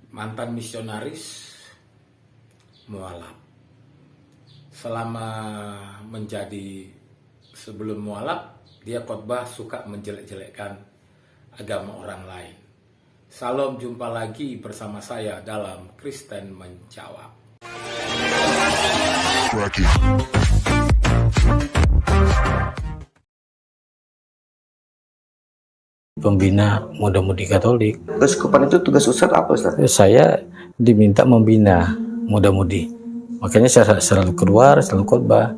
mantan misionaris mualaf. Selama menjadi sebelum mualaf, dia khotbah suka menjelek-jelekkan agama orang lain. Salam, jumpa lagi bersama saya dalam Kristen Menjawab. Pembina muda-mudi Katolik. Keuskupan itu tugas Ustadz apa, Ustadz? Saya diminta membina muda-mudi. Makanya saya selalu keluar, selalu khotbah.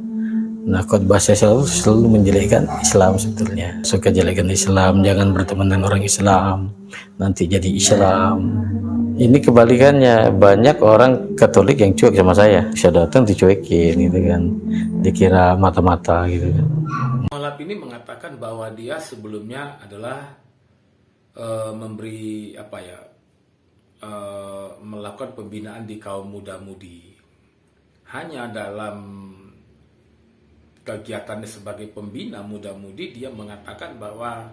Nah, khotbah saya selalu menjelekkan Islam sebetulnya. Suka jelekan Islam, jangan berteman dengan orang Islam, nanti jadi Islam. Ini kebalikannya, banyak orang Katolik yang cuek sama saya. Saya datang dicuekin gitu kan. Dikira mata-mata gitu kan. Mualaf ini mengatakan bahwa dia sebelumnya adalah melakukan pembinaan di kaum muda-mudi. Hanya dalam kegiatannya sebagai pembina muda-mudi, dia mengatakan bahwa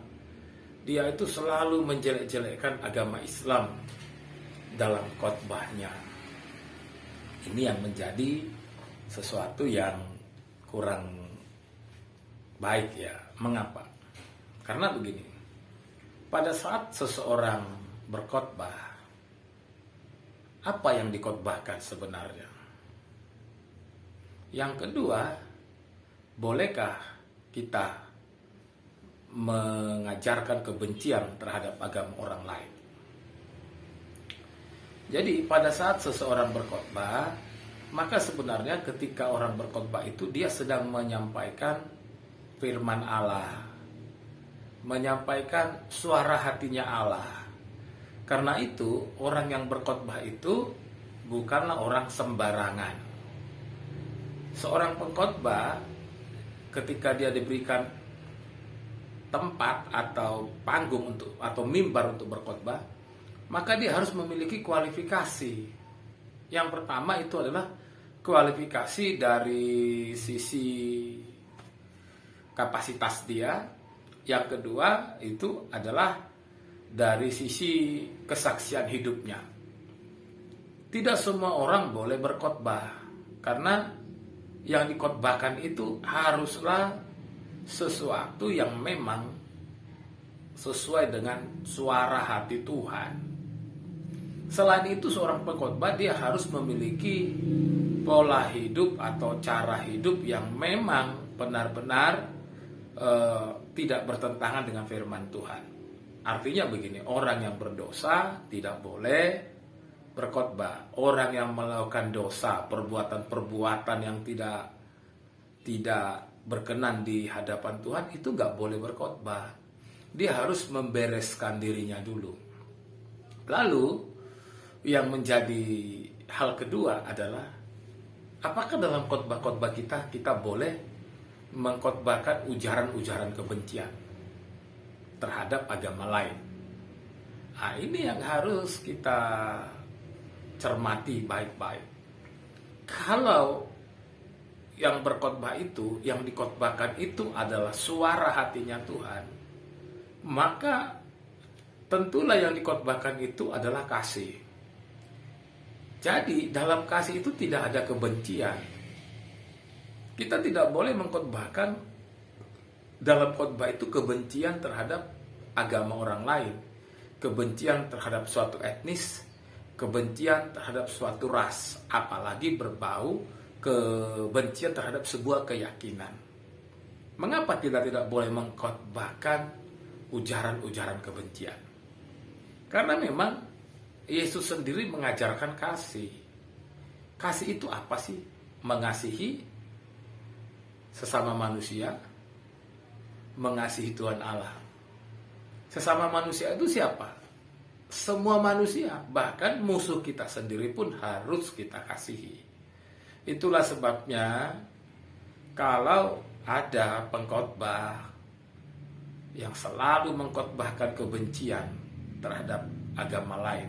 dia itu selalu menjelek-jelekkan agama Islam dalam khotbahnya. Ini yang menjadi sesuatu yang kurang baik ya. Mengapa? Karena begini, pada saat seseorang berkhotbah, apa yang dikhotbahkan sebenarnya? Yang kedua, bolehkah kita mengajarkan kebencian terhadap agama orang lain? Jadi pada saat seseorang berkhotbah, maka sebenarnya ketika orang berkhotbah itu dia sedang menyampaikan firman Allah, menyampaikan suara hatinya Allah. Karena itu orang yang berkhotbah itu bukanlah orang sembarangan. Seorang pengkhotbah ketika dia diberikan tempat atau panggung atau mimbar untuk berkhotbah, maka dia harus memiliki kualifikasi. Yang pertama itu adalah kualifikasi dari sisi kapasitas dia. Yang kedua itu adalah dari sisi kesaksian hidupnya. Tidak semua orang boleh berkhotbah, karena yang dikhotbahkan itu haruslah sesuatu yang memang sesuai dengan suara hati Tuhan. Selain itu, seorang pengkhotbah dia harus memiliki pola hidup atau cara hidup yang memang benar-benar tidak bertentangan dengan firman Tuhan. Artinya begini, orang yang berdosa tidak boleh berkhotbah. Orang yang melakukan dosa, perbuatan-perbuatan yang tidak berkenan di hadapan Tuhan, itu nggak boleh berkhotbah. Dia harus membereskan dirinya dulu. Lalu yang menjadi hal kedua adalah, apakah dalam khotbah-khotbah kita boleh mengkhotbahkan ujaran-ujaran kebencian terhadap agama lain? Nah, ini yang harus kita cermati baik-baik. Kalau yang berkhotbah itu, yang dikhotbahkan itu adalah suara hatinya Tuhan, maka tentulah yang dikhotbahkan itu adalah kasih. Jadi dalam kasih itu tidak ada kebencian. Kita tidak boleh mengkhotbahkan dalam khotbah itu kebencian terhadap agama orang lain, kebencian terhadap suatu etnis, kebencian terhadap suatu ras, apalagi berbau kebencian terhadap sebuah keyakinan. Mengapa kita tidak boleh mengkhotbahkan ujaran-ujaran kebencian? Karena memang Yesus sendiri mengajarkan kasih. Kasih itu apa sih? Mengasihi sesama manusia, mengasihi Tuhan Allah. Sesama manusia itu siapa? Semua manusia, bahkan musuh kita sendiri pun harus kita kasihi. Itulah sebabnya kalau ada pengkhotbah yang selalu mengkhotbahkan kebencian terhadap agama lain,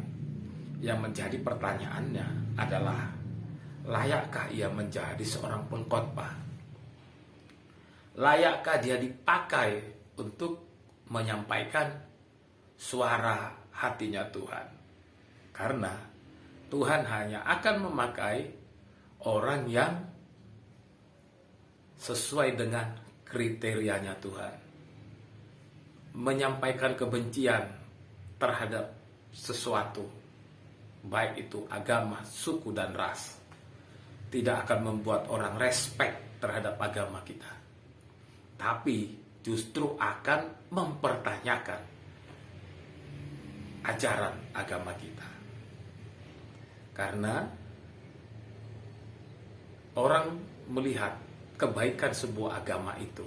yang menjadi pertanyaannya adalah, layakkah ia menjadi seorang pengkhotbah? Layakkah dia dipakai untuk menyampaikan suara hatinya Tuhan? Karena Tuhan hanya akan memakai orang yang sesuai dengan kriterianya Tuhan. Menyampaikan kebencian terhadap sesuatu, baik itu agama, suku, dan ras, tidak akan membuat orang respect terhadap agama kita, tapi justru akan mempertanyakan ajaran agama kita. Karena orang melihat kebaikan sebuah agama itu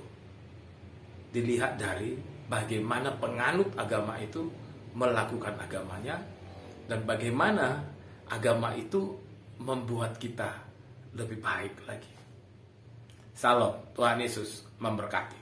dilihat dari bagaimana penganut agama itu melakukan agamanya, dan bagaimana agama itu membuat kita lebih baik lagi. Salam, Tuhan Yesus memberkati.